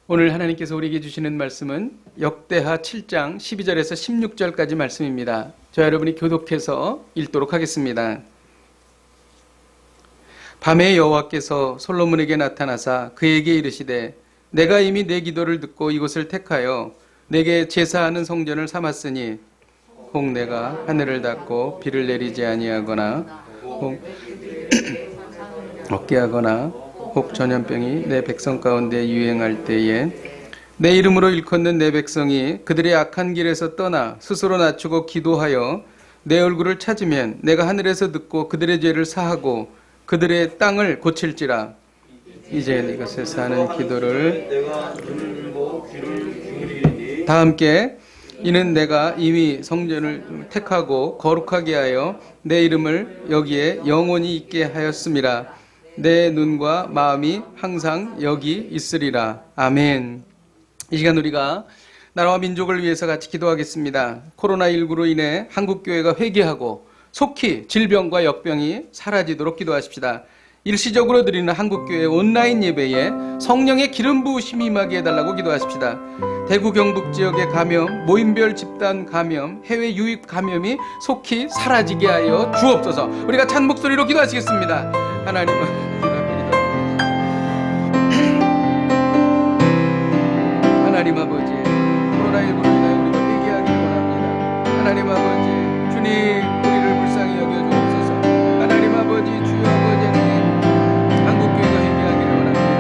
오늘 하나님께서 우리에게 주시는 말씀은 역대하 7장 12절에서 16절까지 말씀입니다. 저와 여러분이 교독해서 읽도록 하겠습니다. 밤에 여호와께서 솔로몬에게 나타나사 그에게 이르시되 내가 이미 내 기도를 듣고 이곳을 택하여 내게 제사하는 성전을 삼았으니 혹 내가 하늘을 닫고 비를 내리지 아니하거나 혹 없게 하거나 혹 전염병이 내 백성 가운데 유행할 때에 내 이름으로 일컫는 내 백성이 그들의 악한 길에서 떠나 스스로 낮추고 기도하여 내 얼굴을 찾으면 내가 하늘에서 듣고 그들의 죄를 사하고 그들의 땅을 고칠지라. 이제 이것에서 하는 기도를 다 함께 이는 내가 이미 성전을 택하고 거룩하게 하여 내 이름을 여기에 영원히 있게 하였음이라. 내 눈과 마음이 항상 여기 있으리라. 아멘. 이 시간 우리가 나라와 민족을 위해서 같이 기도하겠습니다. 코로나19로 인해 한국교회가 회개하고 속히 질병과 역병이 사라지도록 기도하십시다. 일시적으로 드리는 한국교회 온라인 예배에 성령의 기름 부으심이 임하게 해달라고 기도하십시다. 대구 경북 지역의 감염, 모임별 집단 감염, 해외 유입 감염이 속히 사라지게 하여 주옵소서. 우리가 찬 목소리로 기도하시겠습니다. 하나님은 하나님 아버지, 코로나19로 인하여 우리가 회개하기를 원합니다. 하나님 아버지, 주님 우리를 불쌍히 여겨주옵소서. 하나님 아버지, 주여 아버지 하나님 한국교회가 회개하기를 원합니다.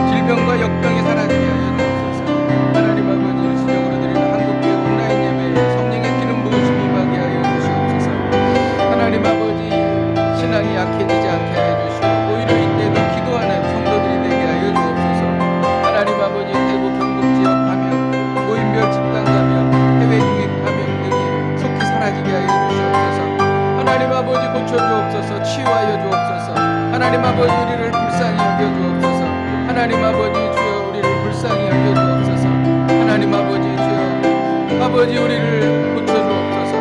질병과 역병이 사라지게 하여 주옵소서. 하나님 아버지, 일시적으로 드리는 한국교회 온라인 예배에 성령의 기름 부으심이 임하게 하여 주시옵소서. 하나님 아버지, 신앙이 약해지지 않게 하여 주시고 오히려 이때도 기도하는 성도들이 되게 하여 주옵소서. 하나님 아버지, 대구 경북 지역 감염, 모임별 집단 감염, 해외 유입 감염 등이 속히 사라지게 하여 주시옵소서. 하나님 아버지, 고쳐주옵소서. 치유하여 주옵소서. 하나님 아버지, 우리를 불쌍히 여겨 주옵소서. 하나님 아버지, 주여 우리를 불쌍히 여겨 주옵소서. 하나님 아버지, 주여 아버지, 우리를 고쳐주옵소서.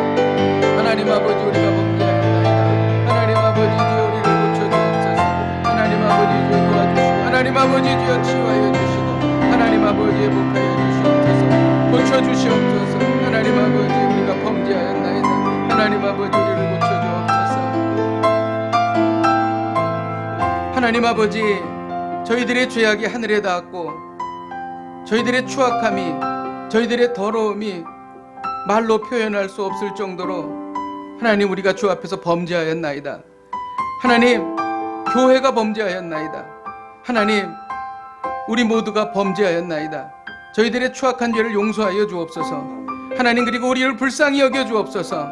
하나님 아버지, 우리가 범죄하였나이다. 하나님 아버지, 주여 우리를 고쳐주옵소서. 하나님 아버지, 주여 도와주시고 하나님 아버지, 주여 치유하여 주시고 하나님 아버지, 회복하여 주시옵소서. 고쳐주시옵소서. 하나님 아버지, 우리가 범죄하였나이다. 하나님 아버지, 우리를 고쳐주옵소서. 하나님 아버지, 저희들의 죄악이 하늘에 닿았고 저희들의 추악함이, 저희들의 더러움이 말로 표현할 수 없을 정도로 하나님 우리가 주 앞에서 범죄하였나이다. 하나님, 교회가 범죄하였나이다. 하나님, 우리 모두가 범죄하였나이다. 저희들의 추악한 죄를 용서하여 주옵소서. 하나님, 그리고 우리를 불쌍히 여겨 주옵소서.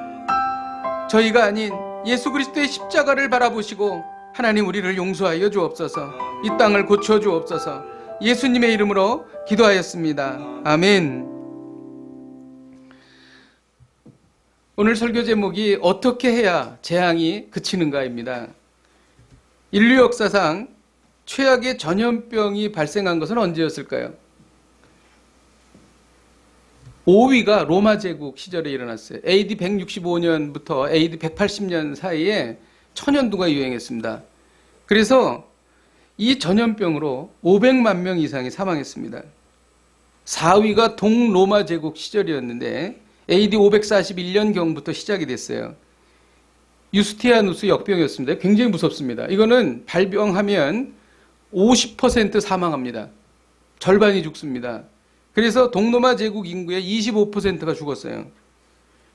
저희가 아닌 예수 그리스도의 십자가를 바라보시고 하나님 우리를 용서하여 주옵소서. 이 땅을 고쳐 주옵소서. 예수님의 이름으로 기도하였습니다. 아멘. 오늘 설교 제목이 어떻게 해야 재앙이 그치는가입니다. 인류 역사상 최악의 전염병이 발생한 것은 언제였을까요? 5위가 로마 제국 시절에 일어났어요. AD 165년부터 AD 180년 사이에 천연두가 유행했습니다. 그래서 이 전염병으로 500만 명 이상이 사망했습니다. 4위가 동로마 제국 시절이었는데 AD 541년경부터 시작이 됐어요. 유스티아누스 역병이었습니다. 굉장히 무섭습니다. 이거는 발병하면 50% 사망합니다. 절반이 죽습니다. 그래서 동로마 제국 인구의 25%가 죽었어요.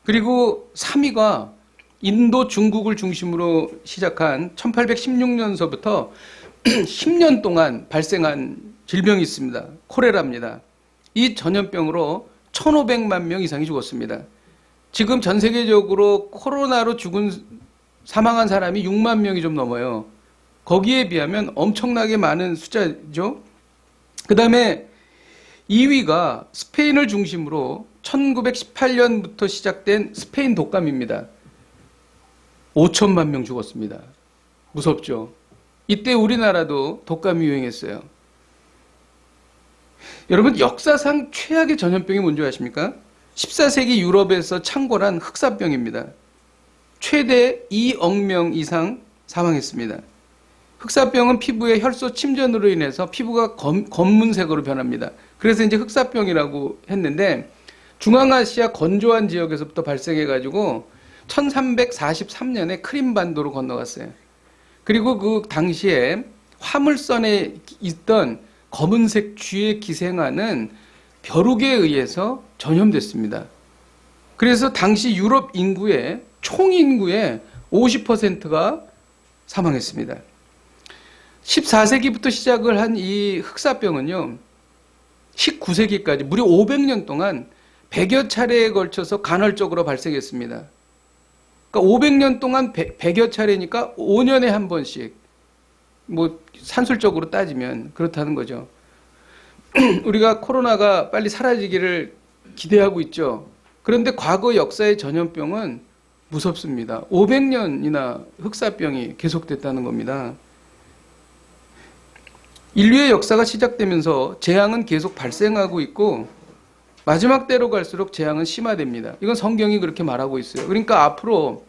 그리고 3위가 인도, 중국을 중심으로 시작한 1816년서부터 10년 동안 발생한 질병이 있습니다. 콜레라입니다. 이 전염병으로 1,500만 명 이상이 죽었습니다. 지금 전 세계적으로 코로나로 사망한 사람이 6만 명이 좀 넘어요. 거기에 비하면 엄청나게 많은 숫자죠. 그 다음에 2위가 스페인을 중심으로 1918년부터 시작된 스페인 독감입니다. 5천만 명 죽었습니다. 무섭죠? 이때 우리나라도 독감이 유행했어요. 여러분, 역사상 최악의 전염병이 뭔지 아십니까? 14세기 유럽에서 창궐한 흑사병입니다. 최대 2억 명 이상 사망했습니다. 흑사병은 피부의 혈소 침전으로 인해서 피부가 검은색으로 변합니다. 그래서 이제 흑사병이라고 했는데 중앙아시아 건조한 지역에서부터 발생해가지고 1343년에 크림반도로 건너갔어요. 그리고 그 당시에 화물선에 있던 검은색 쥐에 기생하는 벼룩에 의해서 전염됐습니다. 그래서 당시 유럽 인구의 총 인구의 50%가 사망했습니다. 14세기부터 시작을 한 이 흑사병은요, 19세기까지 무려 500년 동안 100여 차례에 걸쳐서 간헐적으로 발생했습니다. 그러니까 500년 동안 100여 차례니까 5년에 한 번씩, 뭐 산술적으로 따지면 그렇다는 거죠. 우리가 코로나가 빨리 사라지기를 기대하고 있죠. 그런데 과거 역사의 전염병은 무섭습니다. 500년이나 흑사병이 계속됐다는 겁니다. 인류의 역사가 시작되면서 재앙은 계속 발생하고 있고 마지막 때로 갈수록 재앙은 심화됩니다. 이건 성경이 그렇게 말하고 있어요. 그러니까 앞으로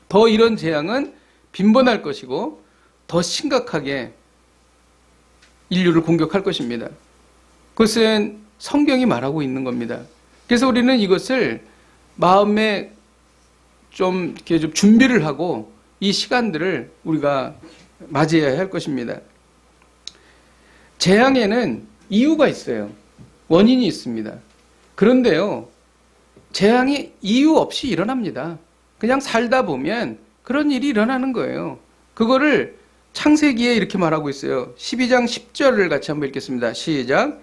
더 이런 재앙은 빈번할 것이고 더 심각하게 인류를 공격할 것입니다. 그것은 성경이 말하고 있는 겁니다. 그래서 우리는 이것을 마음에 좀 이렇게 좀 준비를 하고 이 시간들을 우리가 맞이해야 할 것입니다. 재앙에는 이유가 있어요. 원인이 있습니다. 그런데요, 재앙이 이유 없이 일어납니다. 그냥 살다 보면 그런 일이 일어나는 거예요. 그거를 창세기에 이렇게 말하고 있어요. 12장 10절을 같이 한번 읽겠습니다. 시작.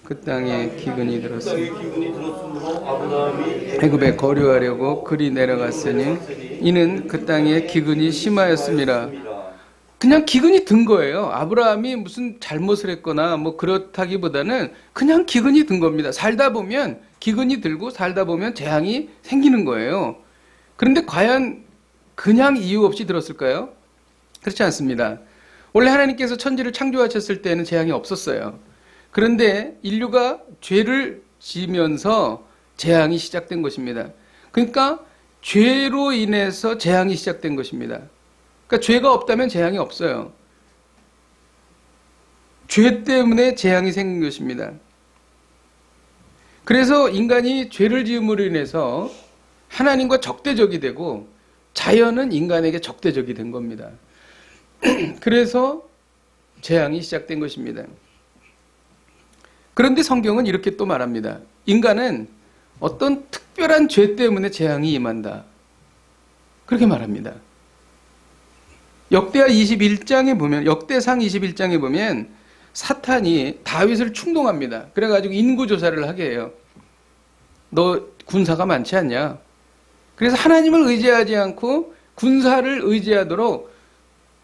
그 땅에 기근이 들었으므로 애굽에 거류하려고 그리 내려갔으니 이는 그 땅에 기근이 심하였음이라. 그냥 기근이 든 거예요. 아브라함이 무슨 잘못을 했거나 뭐 그렇다기보다는 그냥 기근이 든 겁니다. 살다 보면 기근이 들고 살다 보면 재앙이 생기는 거예요. 그런데 과연 그냥 이유 없이 들었을까요? 그렇지 않습니다. 원래 하나님께서 천지를 창조하셨을 때는 재앙이 없었어요. 그런데 인류가 죄를 지으면서 재앙이 시작된 것입니다. 그러니까 죄로 인해서 재앙이 시작된 것입니다. 그러니까 죄가 없다면 재앙이 없어요. 죄 때문에 재앙이 생긴 것입니다. 그래서 인간이 죄를 지음으로 인해서 하나님과 적대적이 되고 자연은 인간에게 적대적이 된 겁니다. 그래서 재앙이 시작된 것입니다. 그런데 성경은 이렇게 또 말합니다. 인간은 어떤 특별한 죄 때문에 재앙이 임한다. 그렇게 말합니다. 역대하 21장에 보면, 역대상 21장에 보면 사탄이 다윗을 충동합니다. 그래가지고 인구조사를 하게 해요. 너 군사가 많지 않냐? 그래서 하나님을 의지하지 않고 군사를 의지하도록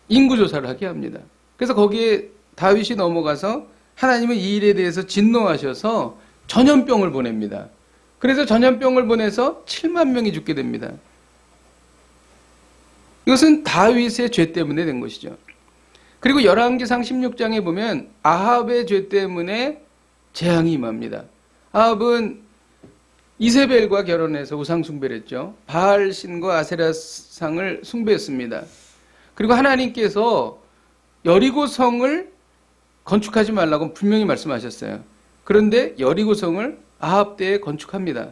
인구조사를 하게 합니다. 그래서 거기에 다윗이 넘어가서 하나님은 이 일에 대해서 진노하셔서 전염병을 보냅니다. 그래서 전염병을 보내서 7만 명이 죽게 됩니다. 이것은 다윗의 죄 때문에 된 것이죠. 그리고 열왕기상 16장에 보면 아합의 죄 때문에 재앙이 임합니다. 아합은 이세벨과 결혼해서 우상 숭배를 했죠. 바알 신과 아세라 상을 숭배했습니다. 그리고 하나님께서 여리고성을 건축하지 말라고 분명히 말씀하셨어요. 그런데 여리고성을 아합 때에 건축합니다.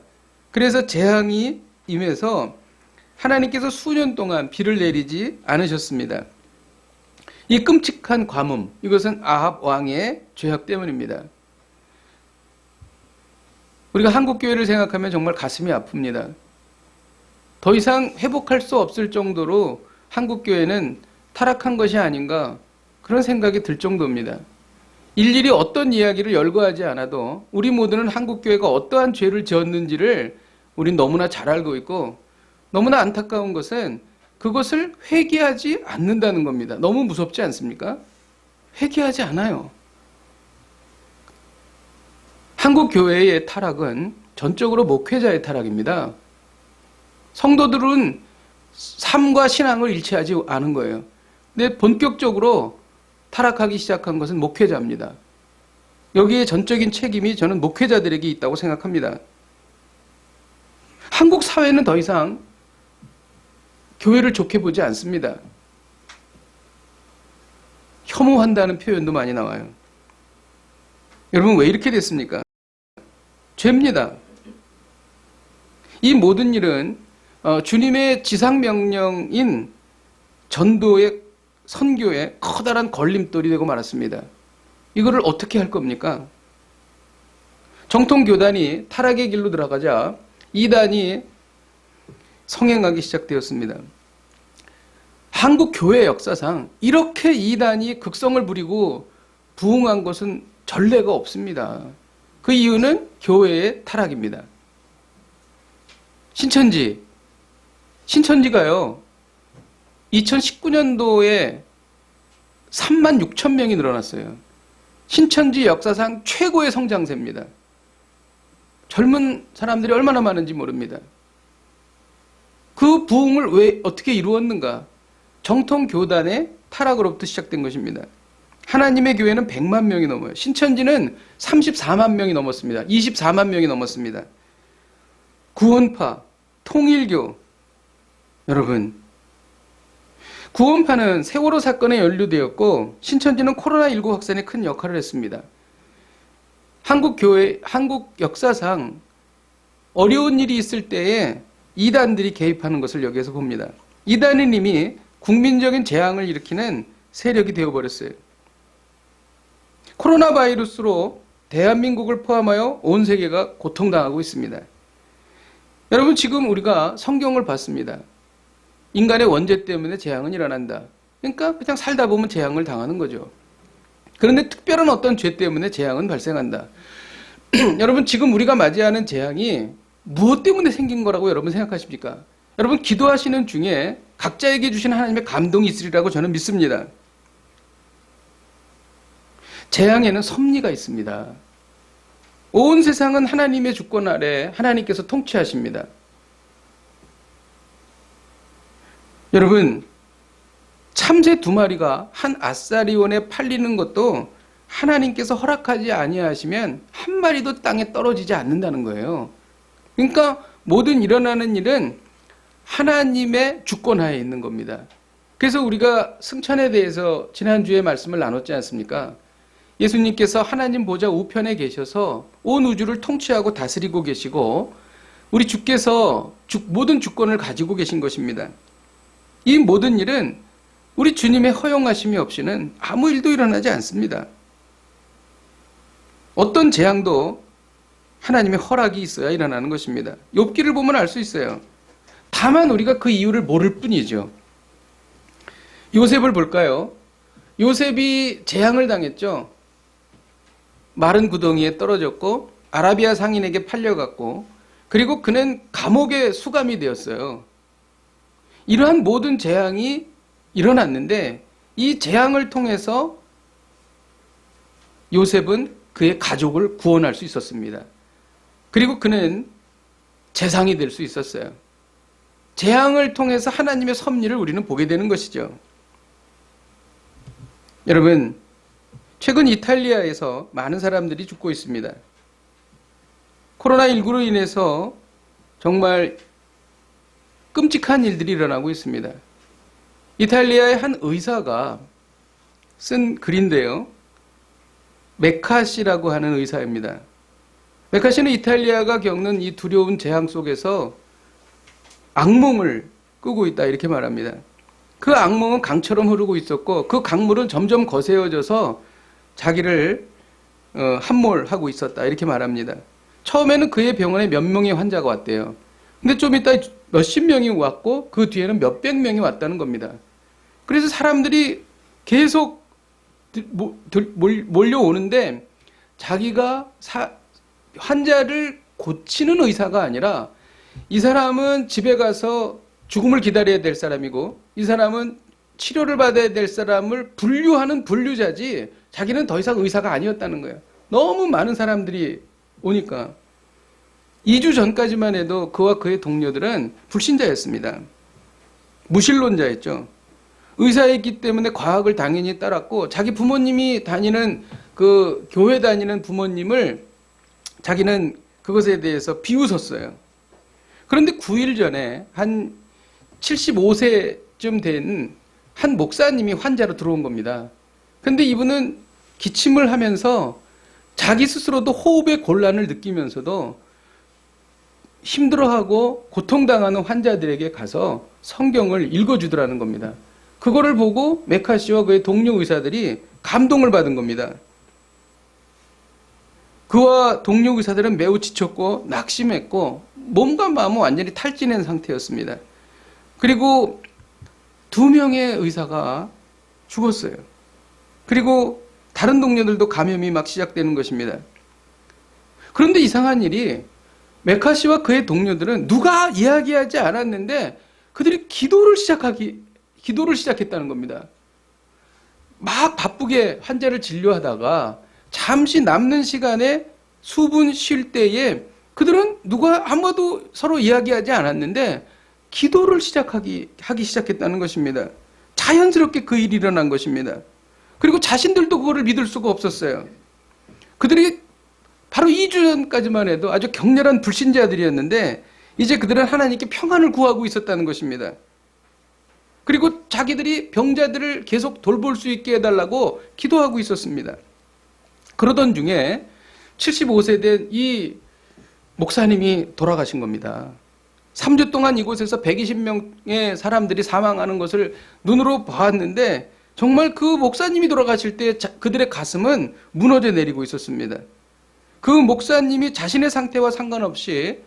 그래서 재앙이 임해서 하나님께서 수년 동안 비를 내리지 않으셨습니다. 이 끔찍한 과문, 이것은 아합 왕의 죄악 때문입니다. 우리가 한국교회를 생각하면 정말 가슴이 아픕니다. 더 이상 회복할 수 없을 정도로 한국교회는 타락한 것이 아닌가 그런 생각이 들 정도입니다. 일일이 어떤 이야기를 열거하지 않아도 우리 모두는 한국교회가 어떠한 죄를 지었는지를 우린 너무나 잘 알고 있고 너무나 안타까운 것은 그것을 회개하지 않는다는 겁니다. 너무 무섭지 않습니까? 회개하지 않아요. 한국교회의 타락은 전적으로 목회자의 타락입니다. 성도들은 삶과 신앙을 일치하지 않은 거예요. 근데 본격적으로 타락하기 시작한 것은 목회자입니다. 여기에 전적인 책임이 저는 목회자들에게 있다고 생각합니다. 한국 사회는 더 이상 교회를 좋게 보지 않습니다. 혐오한다는 표현도 많이 나와요. 여러분, 왜 이렇게 됐습니까? 죄입니다. 이 모든 일은 주님의 지상명령인 전도의 선교에 커다란 걸림돌이 되고 말았습니다. 이거를 어떻게 할 겁니까? 정통 교단이 타락의 길로 들어가자 이단이 성행하기 시작되었습니다. 한국 교회 역사상 이렇게 이단이 극성을 부리고 부흥한 것은 전례가 없습니다. 그 이유는 교회의 타락입니다. 신천지가요, 2019년도에 3만 6천 명이 늘어났어요. 신천지 역사상 최고의 성장세입니다. 젊은 사람들이 얼마나 많은지 모릅니다. 그 부흥을 왜 어떻게 이루었는가? 정통 교단의 타락으로부터 시작된 것입니다. 하나님의 교회는 100만 명이 넘어요. 신천지는 34만 명이 넘었습니다. 24만 명이 넘었습니다. 구원파, 통일교, 여러분, 구원파는 세월호 사건에 연루되었고 신천지는 코로나19 확산에 큰 역할을 했습니다. 한국 역사상 어려운 일이 있을 때에 이단들이 개입하는 것을 여기에서 봅니다. 이단은 이미 국민적인 재앙을 일으키는 세력이 되어버렸어요. 코로나 바이러스로 대한민국을 포함하여 온 세계가 고통당하고 있습니다. 여러분, 지금 우리가 성경을 봤습니다. 인간의 원죄 때문에 재앙은 일어난다. 그러니까 그냥 살다 보면 재앙을 당하는 거죠. 그런데 특별한 어떤 죄 때문에 재앙은 발생한다. 여러분, 지금 우리가 맞이하는 재앙이 무엇 때문에 생긴 거라고 여러분 생각하십니까? 여러분, 기도하시는 중에 각자에게 주신 하나님의 감동이 있으리라고 저는 믿습니다. 재앙에는 섭리가 있습니다. 온 세상은 하나님의 주권 아래 하나님께서 통치하십니다. 여러분, 참새 2마리가 한 아사리원에 팔리는 것도 하나님께서 허락하지 아니하시면 한 마리도 땅에 떨어지지 않는다는 거예요. 그러니까 모든 일어나는 일은 하나님의 주권하에 있는 겁니다. 그래서 우리가 승천에 대해서 지난주에 말씀을 나눴지 않습니까? 예수님께서 하나님 보좌 우편에 계셔서 온 우주를 통치하고 다스리고 계시고 우리 주께서 모든 주권을 가지고 계신 것입니다. 이 모든 일은 우리 주님의 허용하심이 없이는 아무 일도 일어나지 않습니다. 어떤 재앙도 하나님의 허락이 있어야 일어나는 것입니다. 욥기를 보면 알 수 있어요. 다만 우리가 그 이유를 모를 뿐이죠. 요셉을 볼까요? 요셉이 재앙을 당했죠. 마른 구덩이에 떨어졌고 아라비아 상인에게 팔려갔고 그리고 그는 감옥에 수감이 되었어요. 이러한 모든 재앙이 일어났는데 이 재앙을 통해서 요셉은 그의 가족을 구원할 수 있었습니다. 그리고 그는 재상이 될 수 있었어요. 재앙을 통해서 하나님의 섭리를 우리는 보게 되는 것이죠. 여러분, 최근 이탈리아에서 많은 사람들이 죽고 있습니다. 코로나19로 인해서 정말 끔찍한 일들이 일어나고 있습니다. 이탈리아의 한 의사가 쓴 글인데요. 메카시라고 하는 의사입니다. 메카시는 이탈리아가 겪는 이 두려운 재앙 속에서 악몽을 꾸고 있다 이렇게 말합니다. 그 악몽은 강처럼 흐르고 있었고 그 강물은 점점 거세어져서 자기를 함몰하고 있었다 이렇게 말합니다. 처음에는 그의 병원에 몇 명의 환자가 왔대요. 근데 좀 이따 몇십 명이 왔고 그 뒤에는 몇백 명이 왔다는 겁니다. 그래서 사람들이 계속 몰려오는데 자기가 환자를 고치는 의사가 아니라 이 사람은 집에 가서 죽음을 기다려야 될 사람이고 이 사람은 치료를 받아야 될 사람을 분류하는 분류자지 자기는 더 이상 의사가 아니었다는 거예요. 너무 많은 사람들이 오니까 2주 전까지만 해도 그와 그의 동료들은 불신자였습니다. 무신론자였죠. 의사였기 때문에 과학을 당연히 따랐고 자기 부모님이 다니는 그 교회 다니는 부모님을 자기는 그것에 대해서 비웃었어요. 그런데 9일 전에 한 75세쯤 된 한 목사님이 환자로 들어온 겁니다. 근데 이분은 기침을 하면서 자기 스스로도 호흡의 곤란을 느끼면서도 힘들어하고 고통당하는 환자들에게 가서 성경을 읽어주더라는 겁니다. 그거를 보고 메카시와 그의 동료 의사들이 감동을 받은 겁니다. 그와 동료 의사들은 매우 지쳤고 낙심했고 몸과 마음은 완전히 탈진한 상태였습니다. 그리고 2명의 의사가 죽었어요. 그리고 다른 동료들도 감염이 막 시작되는 것입니다. 그런데 이상한 일이 메카시와 그의 동료들은 누가 이야기하지 않았는데 그들이 기도를 시작했다는 겁니다. 막 바쁘게 환자를 진료하다가 잠시 남는 시간에 수분 쉴 때에 그들은 아무도 서로 이야기하지 않았는데 기도를 하기 시작했다는 것입니다. 자연스럽게 그 일이 일어난 것입니다. 그리고 자신들도 그거를 믿을 수가 없었어요. 그들이 바로 2주 전까지만 해도 아주 격렬한 불신자들이었는데 이제 그들은 하나님께 평안을 구하고 있었다는 것입니다. 그리고 자기들이 병자들을 계속 돌볼 수 있게 해달라고 기도하고 있었습니다. 그러던 중에 75세 된 이 목사님이 돌아가신 겁니다. 3주 동안 이곳에서 120명의 사람들이 사망하는 것을 눈으로 보았는데 정말 그 목사님이 돌아가실 때 그들의 가슴은 무너져 내리고 있었습니다. 그 목사님이 자신의 상태와 상관없이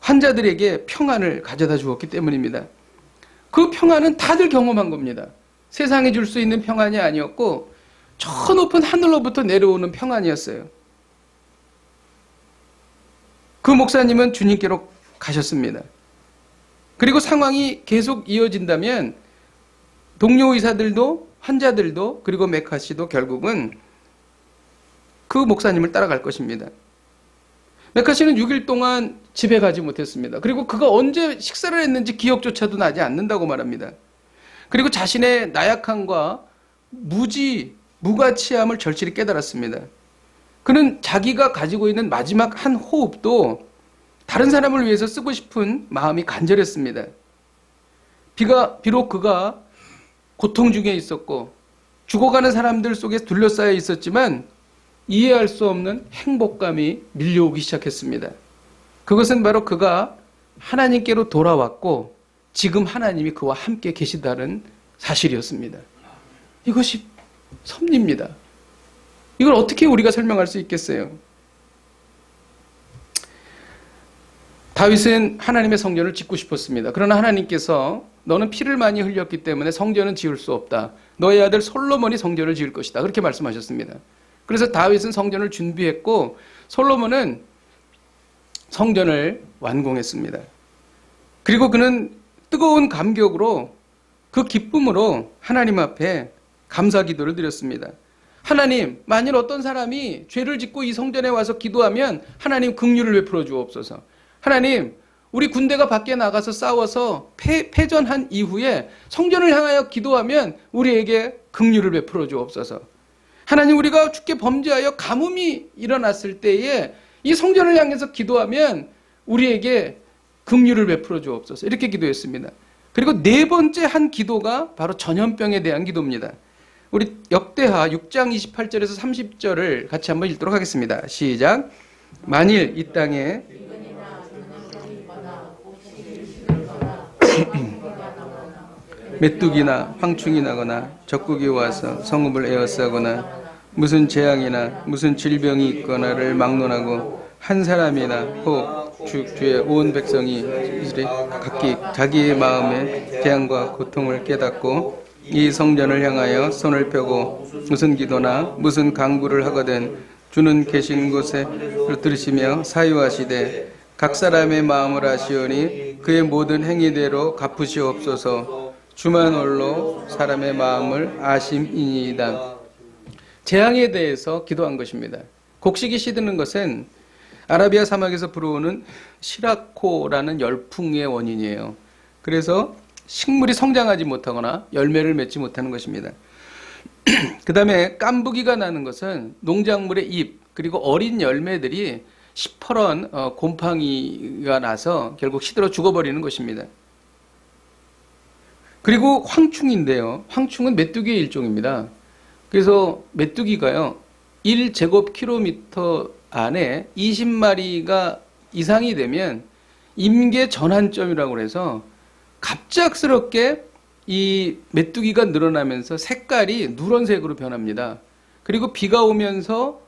환자들에게 평안을 가져다 주었기 때문입니다. 그 평안은 다들 경험한 겁니다. 세상에 줄 수 있는 평안이 아니었고 저 높은 하늘로부터 내려오는 평안이었어요. 그 목사님은 주님께로 가셨습니다. 그리고 상황이 계속 이어진다면 동료 의사들도 환자들도 그리고 메카시도 결국은 그 목사님을 따라갈 것입니다. 메카시는 6일 동안 집에 가지 못했습니다. 그리고 그가 언제 식사를 했는지 기억조차도 나지 않는다고 말합니다. 그리고 자신의 나약함과 무가치함을 절실히 깨달았습니다. 그는 자기가 가지고 있는 마지막 한 호흡도 다른 사람을 위해서 쓰고 싶은 마음이 간절했습니다. 비록 그가 고통 중에 있었고 죽어가는 사람들 속에 둘러싸여 있었지만 이해할 수 없는 행복감이 밀려오기 시작했습니다. 그것은 바로 그가 하나님께로 돌아왔고 지금 하나님이 그와 함께 계시다는 사실이었습니다. 이것이 섭리입니다. 이걸 어떻게 우리가 설명할 수 있겠어요? 다윗은 하나님의 성전을 짓고 싶었습니다. 그러나 하나님께서 너는 피를 많이 흘렸기 때문에 성전은 지을 수 없다. 너의 아들 솔로몬이 성전을 지을 것이다. 그렇게 말씀하셨습니다. 그래서 다윗은 성전을 준비했고 솔로몬은 성전을 완공했습니다. 그리고 그는 뜨거운 감격으로 그 기쁨으로 하나님 앞에 감사 기도를 드렸습니다. 하나님, 만일 어떤 사람이 죄를 짓고 이 성전에 와서 기도하면 하나님 긍휼을 베풀어 주옵소서. 하나님, 우리 군대가 밖에 나가서 싸워서 패전한 이후에 성전을 향하여 기도하면 우리에게 긍휼을 베풀어 주옵소서. 하나님, 우리가 주께 범죄하여 가뭄이 일어났을 때에 이 성전을 향해서 기도하면 우리에게 긍휼을 베풀어 주옵소서. 이렇게 기도했습니다. 그리고 4번째 한 기도가 바로 전염병에 대한 기도입니다. 우리 역대하 6장 28절에서 30절을 같이 한번 읽도록 하겠습니다. 시작. 만일 이 땅에 메뚜기나 황충이 나거나 적국이 와서 성읍을 에워싸거나 무슨 재앙이나 무슨 질병이 있거나를 막론하고 한 사람이나 혹 주의 온 백성이 각기 자기의 마음의 재앙과 고통을 깨닫고 이 성전을 향하여 손을 펴고 무슨 기도나 무슨 간구를 하거든 주는 계신 곳에 들으시며 사유하시되 각 사람의 마음을 아시오니 그의 모든 행위대로 갚으시옵소서. 주만 홀로 사람의 마음을 아심이니이다. 재앙에 대해서 기도한 것입니다. 곡식이 시드는 것은 아라비아 사막에서 불어오는 시라코라는 열풍의 원인이에요. 그래서 식물이 성장하지 못하거나 열매를 맺지 못하는 것입니다. 그 다음에 깐부기가 나는 것은 농작물의 잎 그리고 어린 열매들이 시퍼런 곰팡이가 나서 결국 시들어 죽어버리는 것입니다. 그리고 황충인데요. 황충은 메뚜기의 일종입니다. 그래서 메뚜기가요, 1제곱킬로미터 안에 20마리가 이상이 되면 임계 전환점이라고 해서 갑작스럽게 이 메뚜기가 늘어나면서 색깔이 누런색으로 변합니다. 그리고 비가 오면서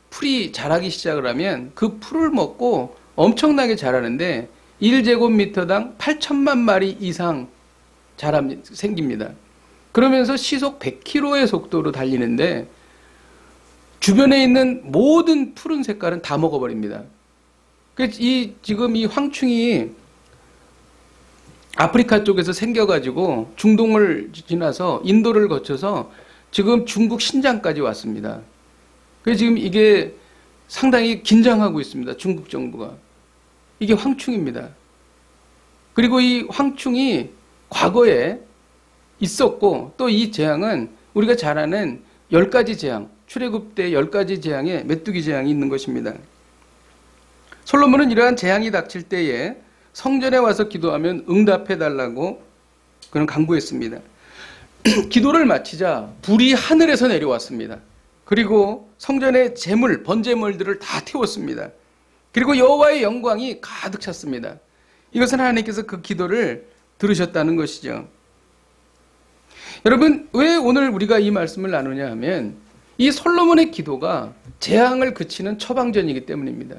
풀이 자라기 시작을 하면 그 풀을 먹고 엄청나게 자라는데 1제곱미터당 8천만 마리 이상 생깁니다. 그러면서 시속 100km의 속도로 달리는데 주변에 있는 모든 푸른 색깔은 다 먹어버립니다. 지금 이 황충이 아프리카 쪽에서 생겨가지고 중동을 지나서 인도를 거쳐서 지금 중국 신장까지 왔습니다. 그래서 지금 이게 상당히 긴장하고 있습니다. 중국 정부가. 이게 황충입니다. 그리고 이 황충이 과거에 있었고 또 이 재앙은 우리가 잘 아는 10가지 재앙, 출애굽 때 10가지 재앙에 메뚜기 재앙이 있는 것입니다. 솔로몬은 이러한 재앙이 닥칠 때에 성전에 와서 기도하면 응답해달라고 그는 간구했습니다. 기도를 마치자 불이 하늘에서 내려왔습니다. 그리고 성전의 제물, 번제물들을 다 태웠습니다. 그리고 여호와의 영광이 가득 찼습니다. 이것은 하나님께서 그 기도를 들으셨다는 것이죠. 여러분, 왜 오늘 우리가 이 말씀을 나누냐 하면 이 솔로몬의 기도가 재앙을 그치는 처방전이기 때문입니다.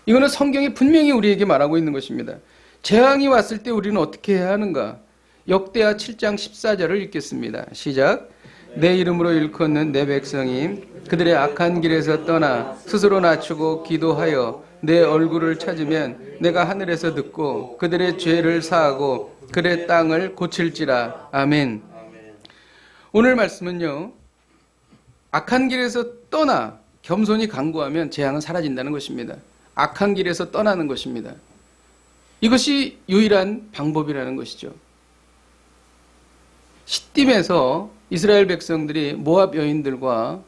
이거는 성경이 분명히 우리에게 말하고 있는 것입니다. 재앙이 왔을 때 우리는 어떻게 해야 하는가? 역대하 7장 14절을 읽겠습니다. 시작. 내 이름으로 일컫는 내 백성이 그들의 악한 길에서 떠나 스스로 낮추고 기도하여 내 얼굴을 찾으면 내가 하늘에서 듣고 그들의 죄를 사하고 그들의 땅을 고칠지라. 아멘. 오늘 말씀은요, 악한 길에서 떠나 겸손히 간구하면 재앙은 사라진다는 것입니다. 악한 길에서 떠나는 것입니다. 이것이 유일한 방법이라는 것이죠. 시딤에서 이스라엘 백성들이 모압 여인들과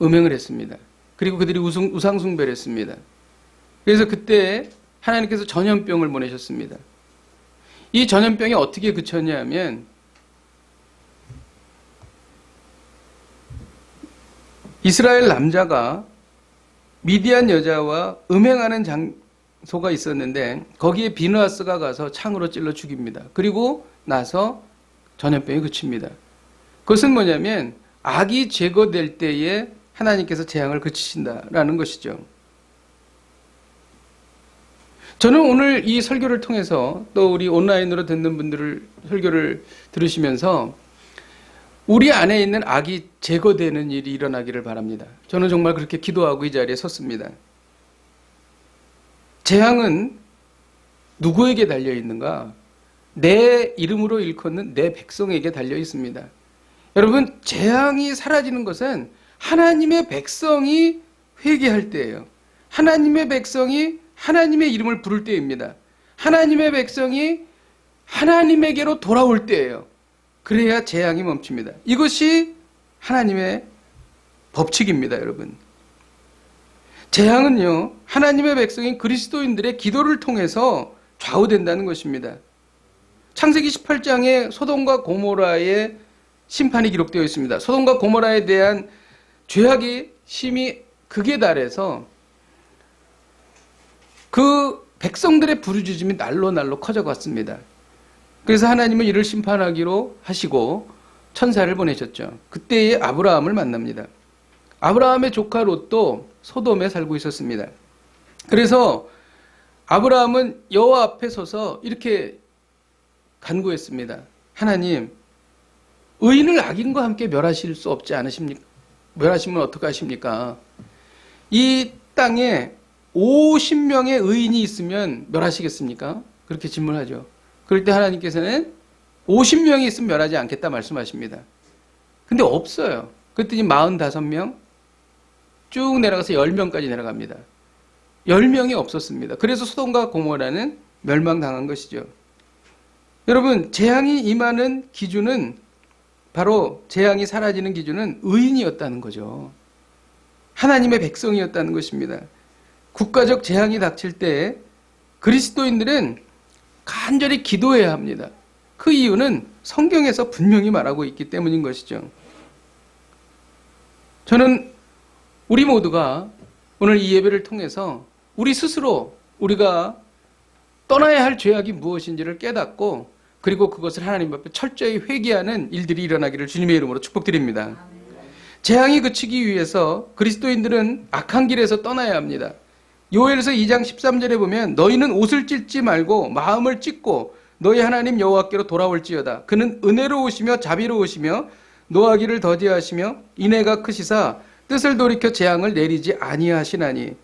음행을 했습니다. 그리고 그들이 우상 숭배를 했습니다. 그래서 그때 하나님께서 전염병을 보내셨습니다. 이 전염병이 어떻게 그쳤냐 하면 이스라엘 남자가 미디안 여자와 음행하는 장소가 있었는데 거기에 비느하스가 가서 창으로 찔러 죽입니다. 그리고 나서 전염병이 그칩니다. 그것은 뭐냐면 악이 제거될 때에 하나님께서 재앙을 그치신다라는 것이죠. 저는 오늘 이 설교를 통해서 또 우리 온라인으로 듣는 분들을 설교를 들으시면서 우리 안에 있는 악이 제거되는 일이 일어나기를 바랍니다. 저는 정말 그렇게 기도하고 이 자리에 섰습니다. 재앙은 누구에게 달려 있는가? 내 이름으로 일컫는 내 백성에게 달려 있습니다. 여러분, 재앙이 사라지는 것은 하나님의 백성이 회개할 때예요. 하나님의 백성이 하나님의 이름을 부를 때입니다. 하나님의 백성이 하나님에게로 돌아올 때예요. 그래야 재앙이 멈춥니다. 이것이 하나님의 법칙입니다, 여러분. 재앙은요, 하나님의 백성인 그리스도인들의 기도를 통해서 좌우된다는 것입니다. 창세기 18장에 소돔과 고모라의 심판이 기록되어 있습니다. 소돔과 고모라에 대한 죄악이 심히 극에 달해서 그 백성들의 부르짖음이 날로 커져갔습니다. 그래서 하나님은 이를 심판하기로 하시고 천사를 보내셨죠. 그때에 아브라함을 만납니다. 아브라함의 조카 롯도 소돔에 살고 있었습니다. 그래서 아브라함은 여호와 앞에 서서 이렇게 간구했습니다. 하나님, 의인을 악인과 함께 멸하실 수 없지 않으십니까? 멸하시면 어떡하십니까? 이 땅에 50명의 의인이 있으면 멸하시겠습니까? 그렇게 질문하죠. 그럴 때 하나님께서는 50명이 있으면 멸하지 않겠다 말씀하십니다. 근데 없어요. 그랬더니 45명 쭉 내려가서 10명까지 내려갑니다. 10명이 없었습니다. 그래서 소돔과 고모라는 멸망당한 것이죠. 여러분, 재앙이 임하는 기준은 바로 재앙이 사라지는 기준은 의인이었다는 거죠. 하나님의 백성이었다는 것입니다. 국가적 재앙이 닥칠 때 그리스도인들은 간절히 기도해야 합니다. 그 이유는 성경에서 분명히 말하고 있기 때문인 것이죠. 저는 우리 모두가 오늘 이 예배를 통해서 우리 스스로 우리가 떠나야 할 죄악이 무엇인지를 깨닫고 그리고 그것을 하나님 앞에 철저히 회개하는 일들이 일어나기를 주님의 이름으로 축복드립니다. 재앙이 그치기 위해서 그리스도인들은 악한 길에서 떠나야 합니다. 요엘서 2장 13절에 보면 너희는 옷을 찢지 말고 마음을 찢고 너희 하나님 여호와께로 돌아올지어다. 그는 은혜로우시며 자비로우시며 노하기를 더디하시며 인애가 크시사 뜻을 돌이켜 재앙을 내리지 아니하시나니.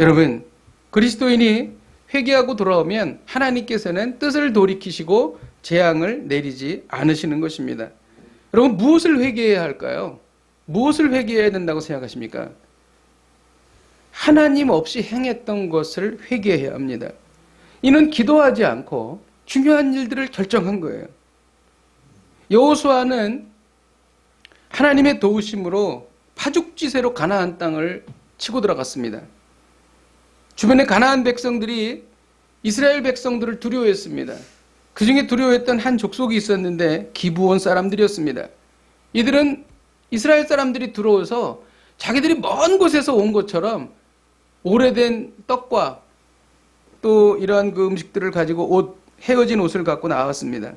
여러분, 그리스도인이 회개하고 돌아오면 하나님께서는 뜻을 돌이키시고 재앙을 내리지 않으시는 것입니다. 여러분, 무엇을 회개해야 할까요? 무엇을 회개해야 된다고 생각하십니까? 하나님 없이 행했던 것을 회개해야 합니다. 이는 기도하지 않고 중요한 일들을 결정한 거예요. 여호수아는 하나님의 도우심으로 파죽지세로 가나안 땅을 치고 들어갔습니다. 주변의 가나안 백성들이 이스라엘 백성들을 두려워했습니다. 그 중에 두려워했던 한 족속이 있었는데 기브온 사람들이었습니다. 이들은 이스라엘 사람들이 들어와서 자기들이 먼 곳에서 온 것처럼 오래된 떡과 또 이러한 그 음식들을 가지고 헤어진 옷을 갖고 나왔습니다.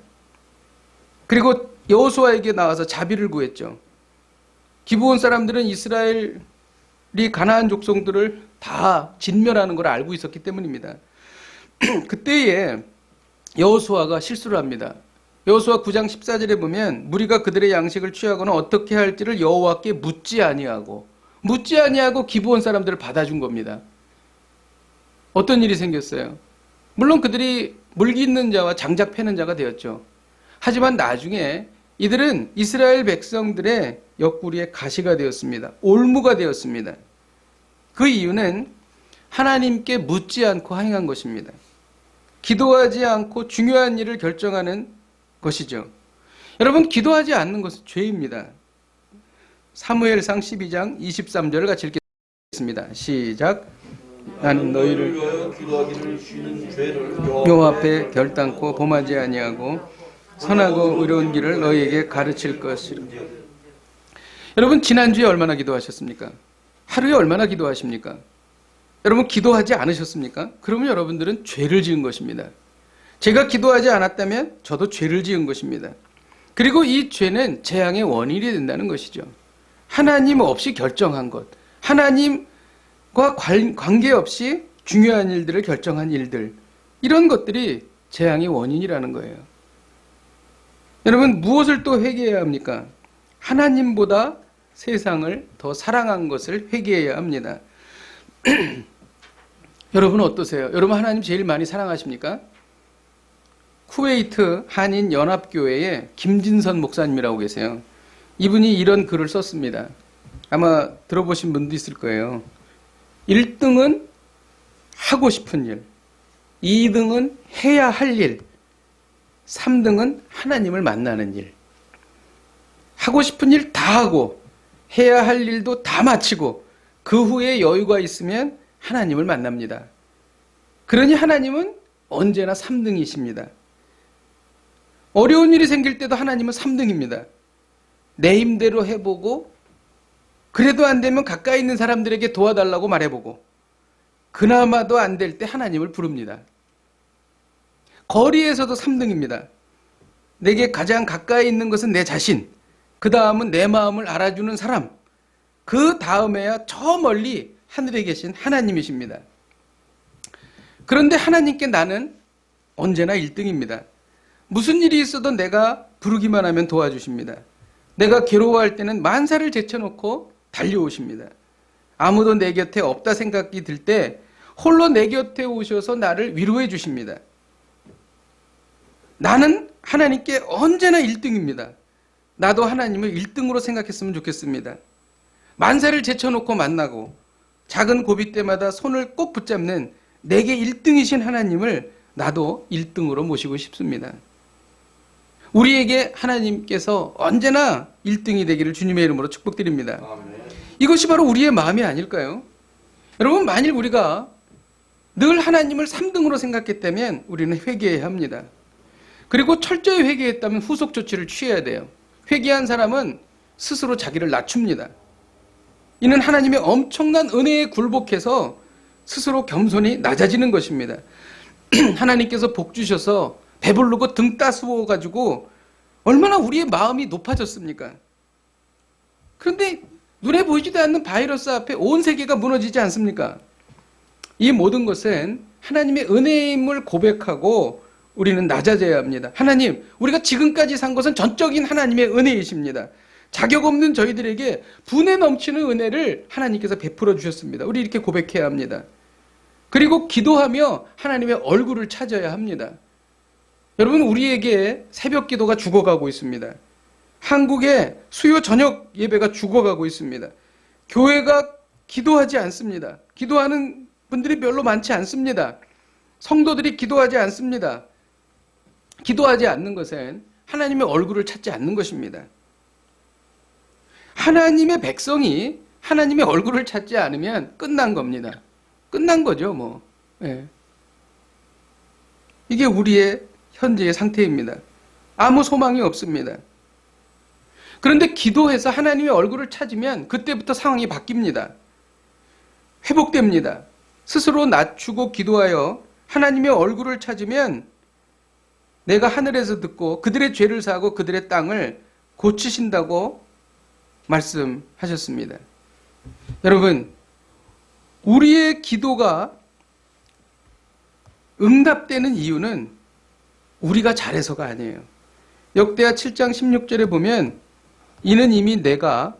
그리고 여호수아에게 나와서 자비를 구했죠. 기브온 사람들은 이스라엘이 가나안 족속들을 다 진멸하는 걸 알고 있었기 때문입니다. 그때에 여호수아가 실수를 합니다. 여호수아 9장 14절에 보면 무리가 그들의 양식을 취하거나 어떻게 할지를 여호와께 묻지 아니하고 기브온 사람들을 받아준 겁니다. 어떤 일이 생겼어요? 물론 그들이 물기 있는 자와 장작 패는 자가 되었죠. 하지만 나중에 이들은 이스라엘 백성들의 옆구리에 가시가 되었습니다. 올무가 되었습니다. 그 이유는 하나님께 묻지 않고 행한 것입니다. 기도하지 않고 중요한 일을 결정하는 것이죠. 여러분, 기도하지 않는 것은 죄입니다. 사무엘상 12장 23절을 같이 읽겠습니다. 시작. 나는 너희를 여호와 앞에 결단코 범하지 아니하고 선하고 의로운 길을 너희에게 가르칠 것이라. 여러분, 지난주에 얼마나 기도하셨습니까? 하루에 얼마나 기도하십니까? 여러분, 기도하지 않으셨습니까? 그러면 여러분들은 죄를 지은 것입니다. 제가 기도하지 않았다면 저도 죄를 지은 것입니다. 그리고 이 죄는 재앙의 원인이 된다는 것이죠. 하나님 없이 결정한 것, 하나님과 관계없이 중요한 일들을 결정한 일들, 이런 것들이 재앙의 원인이라는 거예요. 여러분, 무엇을 또 회개해야 합니까? 하나님보다 세상을 더 사랑한 것을 회개해야 합니다. 여러분 어떠세요? 여러분 하나님 제일 많이 사랑하십니까? 쿠웨이트 한인 연합교회의 김진선 목사님이라고 계세요. 이분이 이런 글을 썼습니다. 아마 들어보신 분도 있을 거예요. 1등은 하고 싶은 일, 2등은 해야 할 일, 3등은 하나님을 만나는 일. 하고 싶은 일 다 하고 해야 할 일도 다 마치고 그 후에 여유가 있으면 하나님을 만납니다. 그러니 하나님은 언제나 3등이십니다. 어려운 일이 생길 때도 하나님은 3등입니다. 내 힘대로 해보고 그래도 안 되면 가까이 있는 사람들에게 도와달라고 말해보고 그나마도 안 될 때 하나님을 부릅니다. 거리에서도 3등입니다. 내게 가장 가까이 있는 것은 내 자신, 그 다음은 내 마음을 알아주는 사람, 그 다음에야 저 멀리 하늘에 계신 하나님이십니다. 그런데 하나님께 나는 언제나 1등입니다. 무슨 일이 있어도 내가 부르기만 하면 도와주십니다. 내가 괴로워할 때는 만사를 제쳐놓고 달려오십니다. 아무도 내 곁에 없다 생각이 들 때 홀로 내 곁에 오셔서 나를 위로해 주십니다. 나는 하나님께 언제나 1등입니다. 나도 하나님을 1등으로 생각했으면 좋겠습니다. 만사를 제쳐놓고 만나고 작은 고비 때마다 손을 꼭 붙잡는 내게 1등이신 하나님을 나도 1등으로 모시고 싶습니다. 우리에게 하나님께서 언제나 1등이 되기를 주님의 이름으로 축복드립니다. 이것이 바로 우리의 마음이 아닐까요? 여러분, 만일 우리가 늘 하나님을 3등으로 생각했다면 우리는 회개해야 합니다. 그리고 철저히 회개했다면 후속 조치를 취해야 돼요. 회개한 사람은 스스로 자기를 낮춥니다. 이는 하나님의 엄청난 은혜에 굴복해서 스스로 겸손히 낮아지는 것입니다. 하나님께서 복 주셔서 배부르고 등 따스워 가지고 얼마나 우리의 마음이 높아졌습니까? 그런데 눈에 보이지도 않는 바이러스 앞에 온 세계가 무너지지 않습니까? 이 모든 것은 하나님의 은혜임을 고백하고 우리는 낮아져야 합니다. 하나님, 우리가 지금까지 산 것은 전적인 하나님의 은혜이십니다. 자격 없는 저희들에게 분에 넘치는 은혜를 하나님께서 베풀어 주셨습니다. 우리 이렇게 고백해야 합니다. 그리고 기도하며 하나님의 얼굴을 찾아야 합니다. 여러분, 우리에게 새벽 기도가 죽어가고 있습니다. 한국의 수요 저녁 예배가 죽어가고 있습니다. 교회가 기도하지 않습니다. 기도하는 분들이 별로 많지 않습니다. 성도들이 기도하지 않습니다. 기도하지 않는 것은 하나님의 얼굴을 찾지 않는 것입니다. 하나님의 백성이 하나님의 얼굴을 찾지 않으면 끝난 겁니다. 끝난 거죠, 뭐. 예. 이게 우리의 현재의 상태입니다. 아무 소망이 없습니다. 그런데 기도해서 하나님의 얼굴을 찾으면 그때부터 상황이 바뀝니다. 회복됩니다. 스스로 낮추고 기도하여 하나님의 얼굴을 찾으면 내가 하늘에서 듣고 그들의 죄를 사하고 그들의 땅을 고치신다고 말씀하셨습니다. 여러분, 우리의 기도가 응답되는 이유는 우리가 잘해서가 아니에요. 역대하 7장 16절에 보면 이는 이미 내가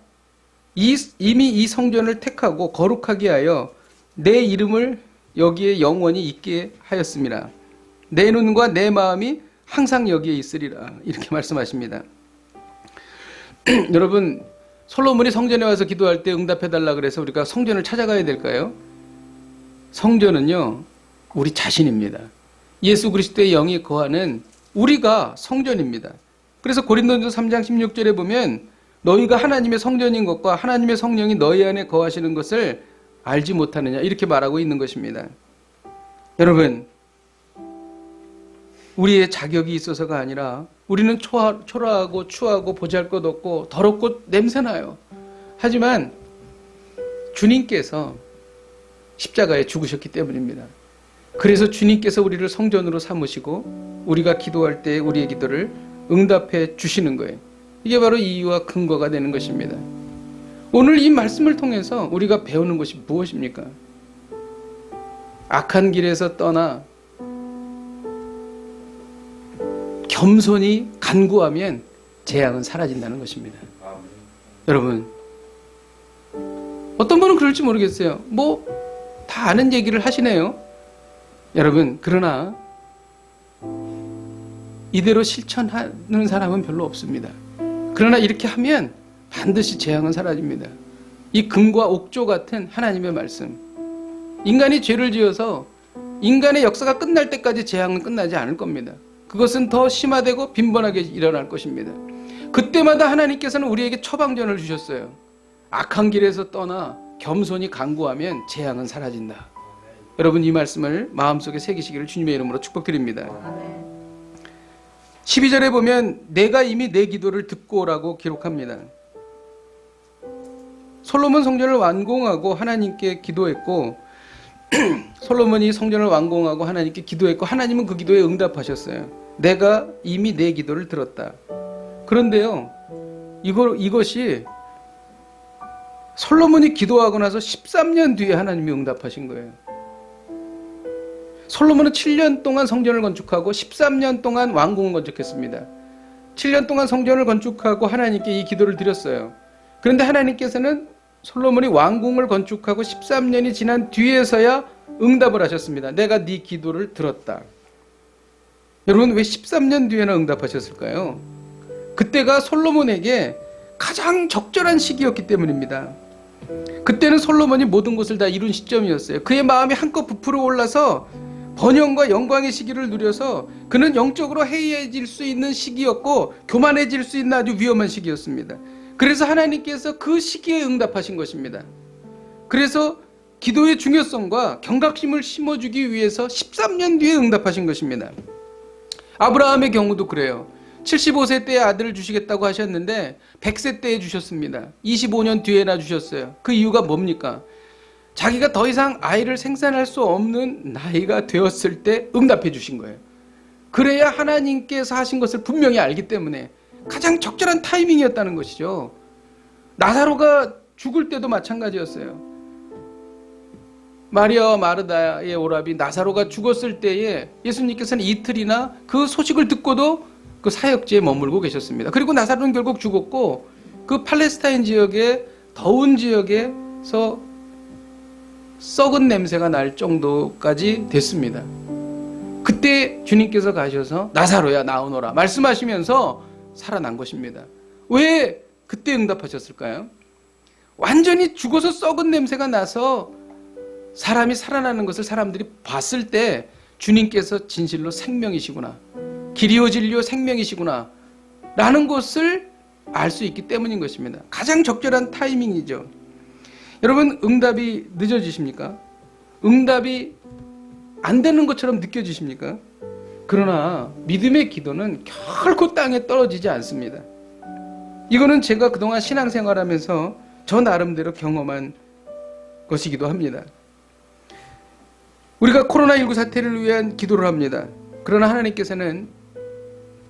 이미 이 성전을 택하고 거룩하게 하여 내 이름을 여기에 영원히 있게 하였습니다. 내 눈과 내 마음이 항상 여기에 있으리라. 이렇게 말씀하십니다. 여러분, 솔로몬이 성전에 와서 기도할 때 응답해달라 그래서 우리가 성전을 찾아가야 될까요? 성전은요, 우리 자신입니다. 예수 그리스도의 영이 거하는 우리가 성전입니다. 그래서 고린도전서 3장 16절에 보면 너희가 하나님의 성전인 것과 하나님의 성령이 너희 안에 거하시는 것을 알지 못하느냐 이렇게 말하고 있는 것입니다. 여러분, 우리의 자격이 있어서가 아니라 우리는 초라하고 추하고 보잘것없고 더럽고 냄새나요. 하지만 주님께서 십자가에 죽으셨기 때문입니다. 그래서 주님께서 우리를 성전으로 삼으시고 우리가 기도할 때 우리의 기도를 응답해 주시는 거예요. 이게 바로 이유와 근거가 되는 것입니다. 오늘 이 말씀을 통해서 우리가 배우는 것이 무엇입니까? 악한 길에서 떠나 겸손히 간구하면 재앙은 사라진다는 것입니다. 여러분, 어떤 분은 그럴지 모르겠어요. 뭐 다 아는 얘기를 하시네요. 여러분, 그러나 이대로 실천하는 사람은 별로 없습니다. 그러나 이렇게 하면 반드시 재앙은 사라집니다. 이 금과 옥조 같은 하나님의 말씀. 인간이 죄를 지어서 인간의 역사가 끝날 때까지 재앙은 끝나지 않을 겁니다. 그것은 더 심화되고 빈번하게 일어날 것입니다. 그때마다 하나님께서는 우리에게 처방전을 주셨어요. 악한 길에서 떠나 겸손히 간구하면 재앙은 사라진다. 여러분, 이 말씀을 마음속에 새기시기를 주님의 이름으로 축복드립니다. 12절에 보면 내가 이미 내 기도를 듣고 오라고 기록합니다. 솔로몬 성전을 완공하고 하나님께 기도했고 솔로몬이 성전을 완공하고 하나님께 기도했고 하나님은 그 기도에 응답하셨어요. 내가 이미 내 기도를 들었다. 그런데요, 이것이 솔로몬이 기도하고 나서 13년 뒤에 하나님이 응답하신 거예요. 솔로몬은 7년 동안 성전을 건축하고 13년 동안 왕궁을 건축했습니다. 7년 동안 성전을 건축하고 하나님께 이 기도를 드렸어요. 그런데 하나님께서는 솔로몬이 왕궁을 건축하고 13년이 지난 뒤에서야 응답을 하셨습니다. 내가 네 기도를 들었다. 여러분, 왜 13년 뒤에나 응답하셨을까요? 그때가 솔로몬에게 가장 적절한 시기였기 때문입니다. 그때는 솔로몬이 모든 것을 다 이룬 시점이었어요. 그의 마음이 한껏 부풀어 올라서 번영과 영광의 시기를 누려서 그는 영적으로 해이해질 수 있는 시기였고 교만해질 수 있는 아주 위험한 시기였습니다. 그래서 하나님께서 그 시기에 응답하신 것입니다. 그래서 기도의 중요성과 경각심을 심어주기 위해서 13년 뒤에 응답하신 것입니다. 아브라함의 경우도 그래요. 75세 때에 아들을 주시겠다고 하셨는데 100세 때에 주셨습니다. 25년 뒤에나 주셨어요. 그 이유가 뭡니까? 자기가 더 이상 아이를 생산할 수 없는 나이가 되었을 때 응답해 주신 거예요. 그래야 하나님께서 하신 것을 분명히 알기 때문에 가장 적절한 타이밍이었다는 것이죠. 나사로가 죽을 때도 마찬가지였어요. 마리아와 마르다의 오라비 나사로가 죽었을 때에 예수님께서는 이틀이나 그 소식을 듣고도 그 사역지에 머물고 계셨습니다. 그리고 나사로는 결국 죽었고 그 팔레스타인 지역의 더운 지역에서 썩은 냄새가 날 정도까지 됐습니다. 그때 주님께서 가셔서 나사로야 나오너라 말씀하시면서 살아난 것입니다. 왜 그때 응답하셨을까요? 완전히 죽어서 썩은 냄새가 나서 사람이 살아나는 것을 사람들이 봤을 때 주님께서 진실로 생명이시구나, 길이요 진리요 생명이시구나 라는 것을 알 수 있기 때문인 것입니다. 가장 적절한 타이밍이죠. 여러분, 응답이 늦어지십니까? 응답이 안 되는 것처럼 느껴지십니까? 그러나 믿음의 기도는 결코 땅에 떨어지지 않습니다. 이거는 제가 그동안 신앙생활하면서 저 나름대로 경험한 것이기도 합니다. 우리가 코로나19 사태를 위한 기도를 합니다. 그러나 하나님께서는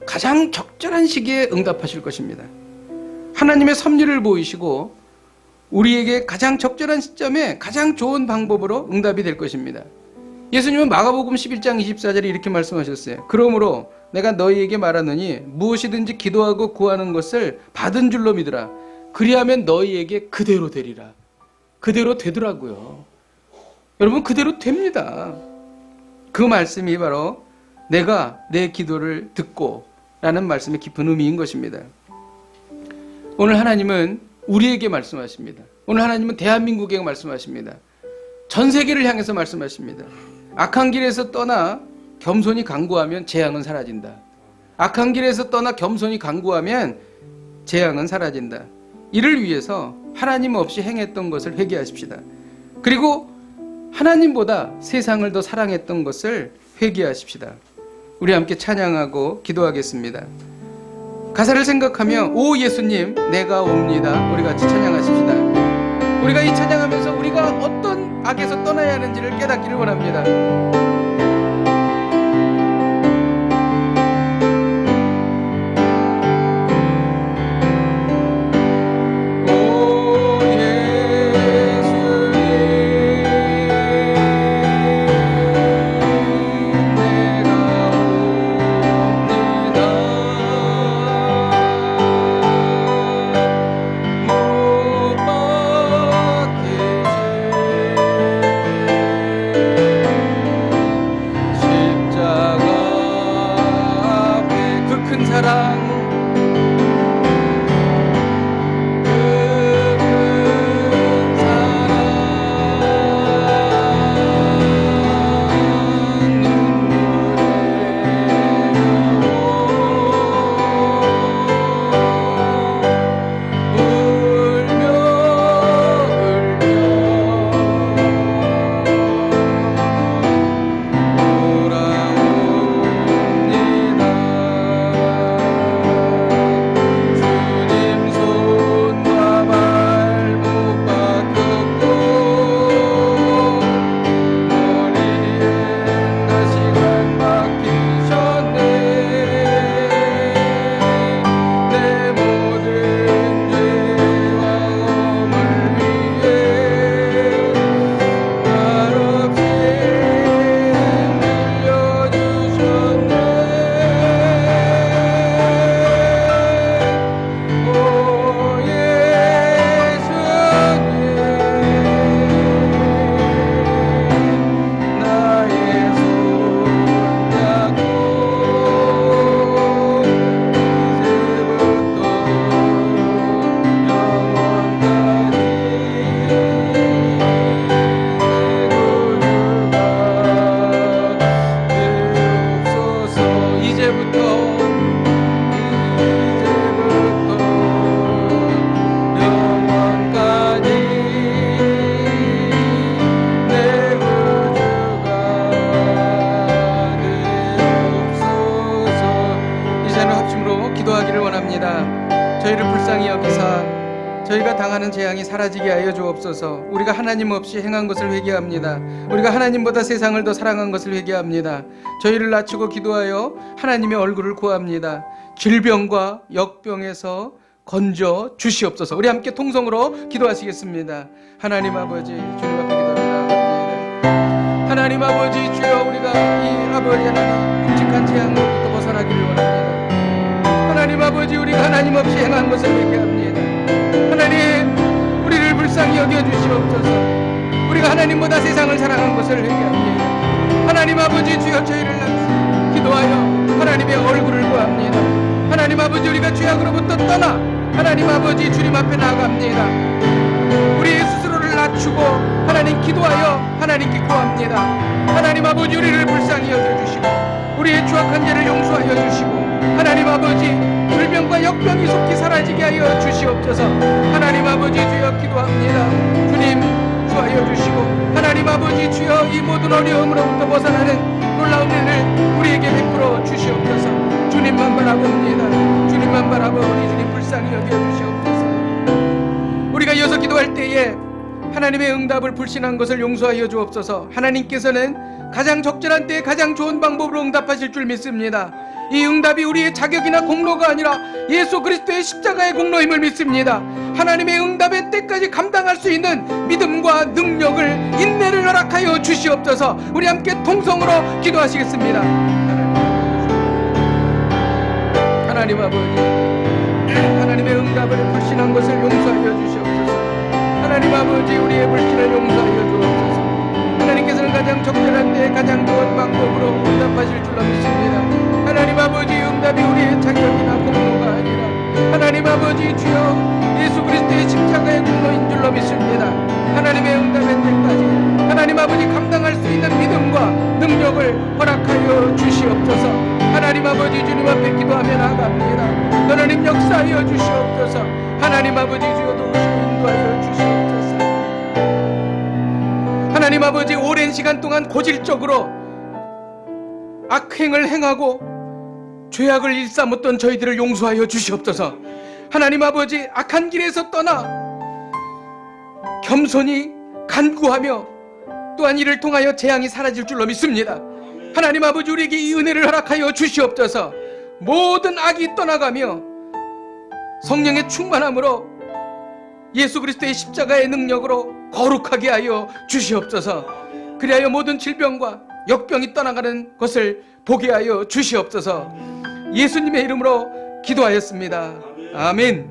가장 적절한 시기에 응답하실 것입니다. 하나님의 섭리를 보이시고 우리에게 가장 적절한 시점에 가장 좋은 방법으로 응답이 될 것입니다. 예수님은 마가복음 11장 24절에 이렇게 말씀하셨어요. 그러므로 내가 너희에게 말하노니 무엇이든지 기도하고 구하는 것을 받은 줄로 믿으라. 그리하면 너희에게 그대로 되리라. 그대로 되더라고요. 여러분, 그대로 됩니다. 그 말씀이 바로 내가 내 기도를 듣고 라는 말씀의 깊은 의미인 것입니다. 오늘 하나님은 우리에게 말씀하십니다. 오늘 하나님은 대한민국에게 말씀하십니다. 전 세계를 향해서 말씀하십니다. 악한 길에서 떠나 겸손히 간구하면 재앙은 사라진다. 악한 길에서 떠나 겸손히 간구하면 재앙은 사라진다. 이를 위해서 하나님 없이 행했던 것을 회개하십시다. 그리고 하나님보다 세상을 더 사랑했던 것을 회개하십시다. 우리 함께 찬양하고 기도하겠습니다. 가사를 생각하며 오 예수님 내가 옵니다. 우리 같이 찬양하십시다. 우리가 이 찬양하면서 우리가 어떤 악에서 떠나야 하는지를 깨닫기를 원합니다. 기도합니다. 저희를 불쌍히 여기사 저희가 당하는 재앙이 사라지게 하여 주옵소서. 우리가 하나님 없이 행한 것을 회개합니다. 우리가 하나님보다 세상을 더 사랑한 것을 회개합니다. 저희를 낮추고 기도하여 하나님의 얼굴을 구합니다. 질병과 역병에서 건져 주시옵소서. 우리 함께 통성으로 기도하시겠습니다. 하나님 아버지, 주님 앞에 기도합니다. 하나님 아버지, 주여, 우리가 이 아버지 하나님 끔찍한 재앙으로부터 벗어나기를 원합니다. 하나님 아버지, 우리가 하나님 없이 행한 것을 회개합니다. 하나님, 우리를 불쌍히 여겨주시옵소서. 우리가 하나님보다 세상을 사랑한 것을 회개합니다. 하나님 아버지, 주여, 저희를 낮추 기도하여 하나님의 얼굴을 구합니다. 하나님 아버지, 우리가 죄악으로부터 떠나 하나님 아버지 주님 앞에 나아갑니다. 우리의 스스로를 낮추고 하나님 기도하여 하나님께 구합니다. 하나님 아버지, 우리를 불쌍히 여겨주시고 우리의 추악한 죄를 용서하여 주시고 하나님 아버지, 불병과 역병이 속히 사라지게 하여 주시옵소서. 하나님 아버지, 주여 기도합니다. 주님 주하여 주시고 하나님 아버지, 주여, 이 모든 어려움으로부터 벗어나는 놀라운 은혜를 우리에게 베풀어 주시옵소서. 주님만 바라봅니다. 주님만 바라보니 주님 불쌍히 여겨주시옵소서. 우리가 이어서 기도할 때에 하나님의 응답을 불신한 것을 용서하여 주옵소서. 하나님께서는 가장 적절한 때에 가장 좋은 방법으로 응답하실 줄 믿습니다. 이 응답이 우리의 자격이나 공로가 아니라 예수 그리스도의 십자가의 공로임을 믿습니다. 하나님의 응답의 때까지 감당할 수 있는 믿음과 능력을, 인내를 허락하여 주시옵소서. 우리 함께 통성으로 기도하시겠습니다. 하나님 아버지, 하나님의 응답을 불신한 것을 용서하여 주시옵소서. 하나님 아버지, 우리의 불신을 용서하여 주옵소서. 하나님께서는 가장 적절한 때에 가장 좋은 방법으로 응답하실 줄로 믿습니다. 하나님 아버지, 응답이 우리의 자격이나 공로가 아니라 하나님 아버지, 주여, 예수 그리스도의 십자가의 공로인 줄로 믿습니다. 하나님의 응답의 때까지 하나님 아버지 감당할 수 있는 믿음과 능력을 허락하여 주시옵소서. 하나님 아버지, 주님 앞에 기도하며 나아갑니다. 하나님 역사하여 주시옵소서. 하나님 아버지, 주여 도우시고 인도하여 주시옵소서. 하나님 아버지, 오랜 시간 동안 고질적으로 악행을 행하고 죄악을 일삼았던 저희들을 용서하여 주시옵소서. 하나님 아버지, 악한 길에서 떠나 겸손히 간구하며 또한 이를 통하여 재앙이 사라질 줄로 믿습니다. 하나님 아버지, 우리에게 이 은혜를 허락하여 주시옵소서. 모든 악이 떠나가며 성령의 충만함으로 예수 그리스도의 십자가의 능력으로 거룩하게 하여 주시옵소서. 그리하여 모든 질병과 역병이 떠나가는 것을 보게 하여 주시옵소서. 예수님의 이름으로 기도하였습니다. 아멘.